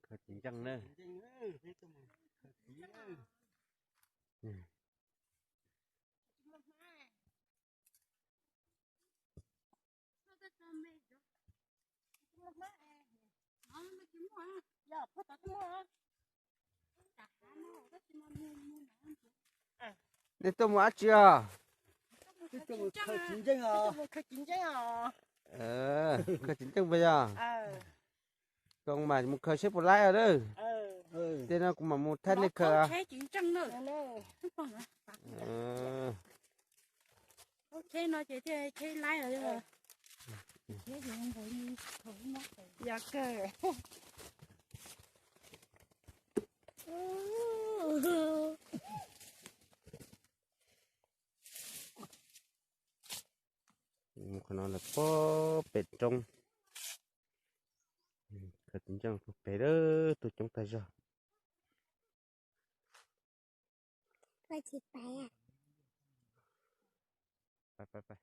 khởi chính chăng nữa. Để tôi mua chưa? Khởi chính chăng à? Khởi chính chăng à? Khởi chính chăng bây giờ. Còn mà một khởi xếp một lái ở đây. Thế nó cũng mà một thân này khởi à? Khởi chính chăng nữa. Thế nó chỉ thế lái ở đây rồi. Thế thì không phải như khởi nó. Dạ cơ. Một cái nó là có bệt trong. Khởi chính chăng bệt đó tôi trong tay rồi. Phải chỉ phải à? Phải.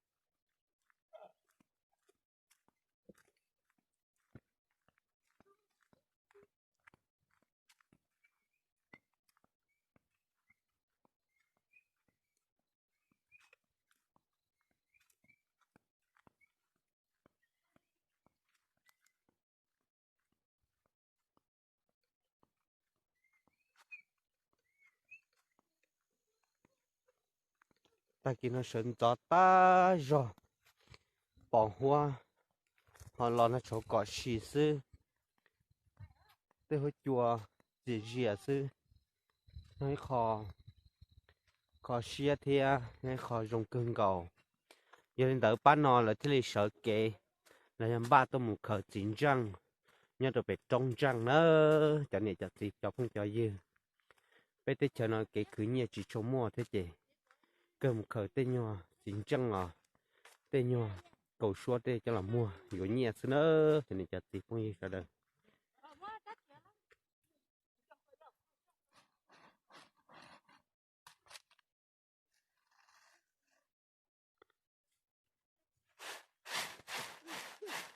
Ta kia nó sân cho ta rồi. Bỏ hoa. Họ lo nó chỗ cỏ xì sư. Tôi hơi chùa gì sư. Nói khó xia thia. Nói khó dùng cưng cầu. Giờ đến đỡ bán nó là thế này sợ kệ. Là em ba tôi một khởi chính răng. Nhớ tôi phải trông răng nữa. Cho nên cho gì cho không cho dư. Bây giờ cho nó cái cứ nhẹ chỉ cho mua thế chị. Cơ một khởi tên nhỏ chính răng à. Tên nhỏ cầu xua đây cho là mua. Rồi nhẹ xưa nữa. Cho nên cho gì không như sao đâu.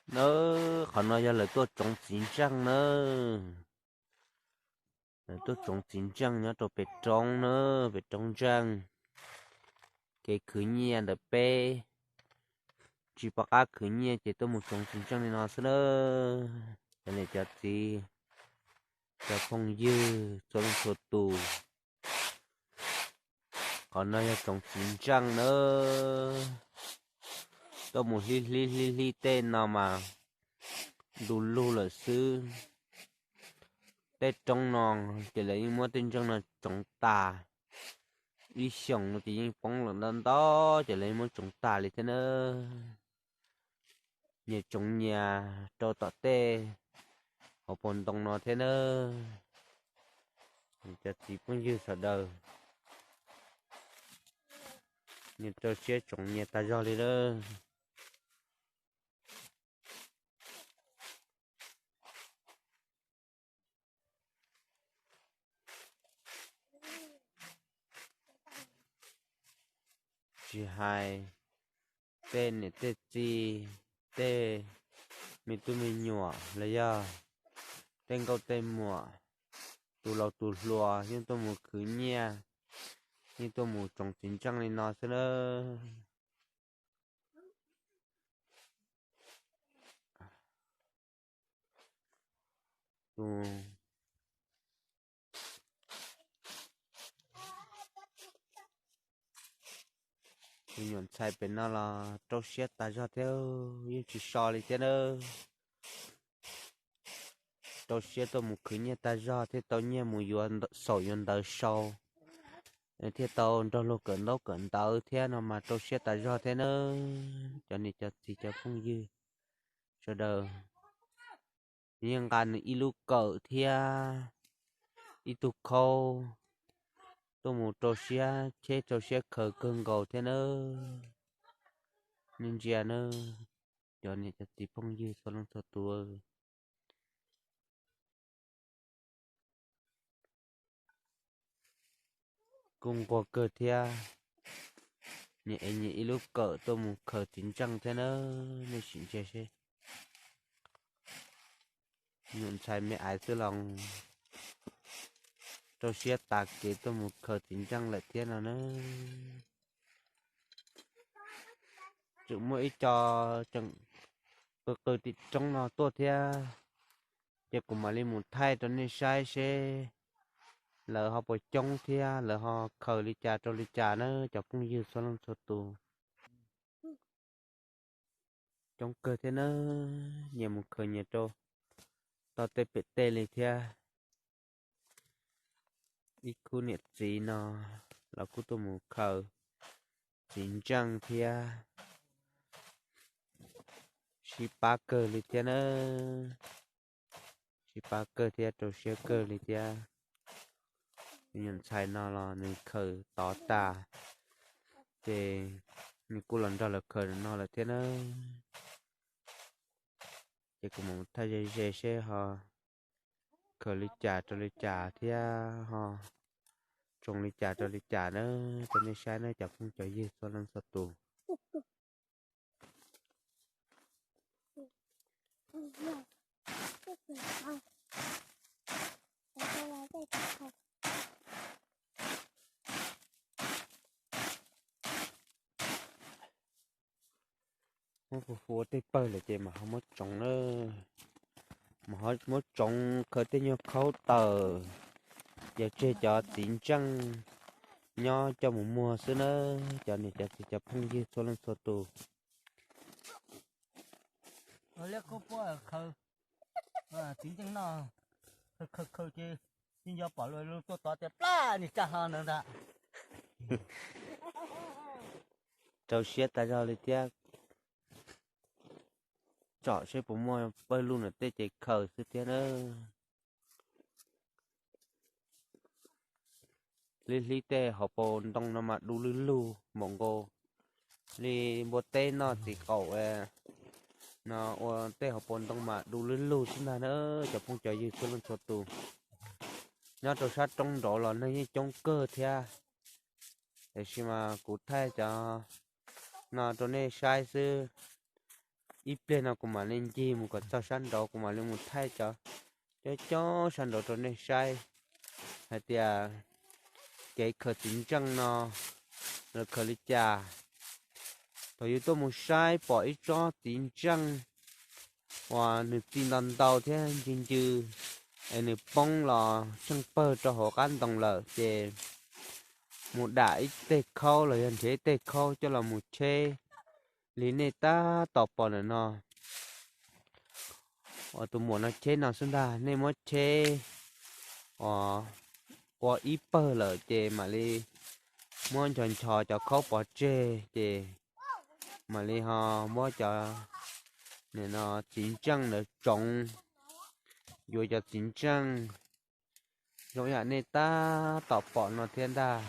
Nó còn nói là tôi trồng chín trăng nữa tôi trồng chín trăng nhá tôi phải trồng nữa phải trồng trăng cái khử nhẹ được bé chỉ bảo cá khử nhẹ chỉ tôi một trồng chín trăng này nó nữa cái này cho gì cho phong dư cho nó sốt tù còn nói là trồng chín trăng nữa tôi một li tên nào mà đủ lu là sư tết trong non chỉ lấy mua tên trong là trồng tà đi xong nó chỉ phóng lần lên đó chỉ lấy mua trồng tà thì thế nữa nhà trồng nhà cho tọt tê họ bồn đồng nó thế nữa cho chỉ cũng như sợ đời nhà cho xe trồng nhà ta do đi đó chỉ hai tên này tên gì tên mình tụi mình nhỏ là do tên câu tên mùa tụ lầu tụ lùa nhưng tôi một khứ nha nhưng tôi một trồng chín trăng lên nó sẽ nữa tụ mình nhận sai bên nó là trâu xiết ta cho theo như chỉ so đi thế nữa trâu xiết tôi một khứ nha ta cho thế tôi nha một yuan sầu yuan đời sâu thế tôi trong lúc cận tao thế nào mà trâu xiết ta cho thế nữa cho nên cho thì cho không dư cho đời nhưng cần ilu cỡ thia itu khâu tôi một trâu xiết chế trâu xiết khờ cơn gầu thế nữa nhưng giờ nữa cho nên cho thì không dư cho nó cho tôi cùng qua cơ thia nhẹ lúc cỡ tôi một khờ chín trăng thế nữa nên xin chơi xe nhuận trái mẹ ai sư lòng cho xe tạc kế tôi một khờ chính trăng lại thiên nào nữa chữ mỗi cho chẳng cơ thì trong nó tốt theo chỉ cũng mà lên một thay cho nên sai xe lỡ họ bỏ trong theo lỡ họ khờ đi trà cho đi trà nữa cho cũng như số lần số tù trong cơ thế nó nhiều một khờ nhiều trâu tao tê bể tê lên theo ít khu nhiệt gì nó là khu tôi một khờ chính trăng theo si ba cơ lên theo nữa si ba cơ theo trâu xe cơ lên theo nhận sai nó là nên khờ tỏ ta thì mình cô lần ra là khờ nó là thế nó chỉ có một thay dây dây xe họ khờ lý trả cho lý trả thì họ trồng lý trả cho lý trả nữa cho nên sai nó chả không chạy gì cho nên sợ tù không có phố tây bơi là chị mà không mất trồng nữa mà họ mất trồng khởi tới nhau khâu tờ giờ chơi cho tính trăng nho cho một mùa xưa nữa cho nên chả không gì cho nên sợ tù ở lấy có bao khờ tính chẳng nào khờ khờ chứ nhưng do bỏ luôn tôi tỏ đẹp la nè cha hơn nữa đã trâu xe ta ra lấy tiếc chọn xe bộ môi bơi luôn là tê chạy khờ xưa thế nữa lý tê họ bồn đông nó mà đu lư lu mong cô li một tên nó thì cậu nó tê họ bồn đông mà đu lư lu xin là nữa chụp phong trào gì xuống lên số tù nó trâu sát trong đó là nơi trong cơ thea để khi mà cụ thay cho nó cho nên sai sư ít lên nó cũng mà lên chi một cái sao săn đó cũng mà lên một thay cho săn đó cho nên sai hay thì cái khởi tính trăng nó khởi lý trà tôi yêu tôi một sai bỏ ít cho tính trăng và nửa tin đàn tàu thế chính chứ nửa bông là trăng bơ cho họ ăn đồng lợ thì một đại tê khâu là hiện thế tê khâu cho là một chê lý này ta tọt bỏ nữa nó và tụi muốn nó chê nào xứng đà nên mất chê qua ít bơ lợ chê mà li muốn chọn trò cho khâu bỏ chê chê mà li họ muốn cho nên nó chính trăng để trồng rồi cho chính trăng rồi nhà này ta tọt bỏ nó thiên đà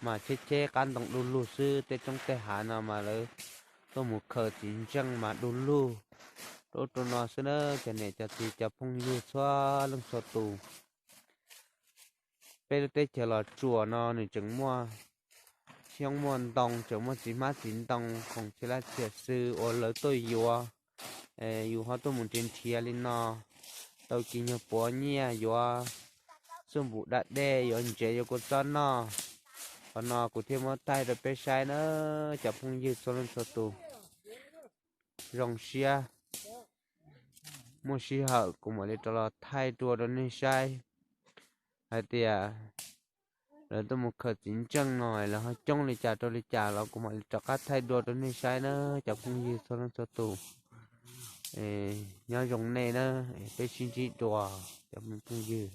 mà chế căn đồng đun lù sư tê trong tê hà nào mà lấy tôi một khờ chính trăng mà đun lù đốt cho nó sẽ đỡ cho nên cho thì cho phong như xóa lưng xóa tù bây giờ tê chờ là chùa nó này chẳng mua xong muôn đồng chẳng mua chỉ mát chín đồng không chỉ là thiệt sư ở lỡ tôi yêu yêu họ tôi muốn trên chia lên nó tôi kinh nhớ bố nhia yêu xung vụ đã đe yêu anh chế yêu con chân nó còn nó cũng thêm một tay rồi bé sai nữa chập không như số lên số tù rong xia mua xia hở cũng mới cho là thay đua đó nên sai hay thì rồi tôi một khởi chính chân ngồi là họ trong lịch trà cho lịch trà nó cũng mới cho các thay đua đó nên sai nữa chập không như số lên số tù nhớ dùng này nữa bé xin chỉ đùa chập không như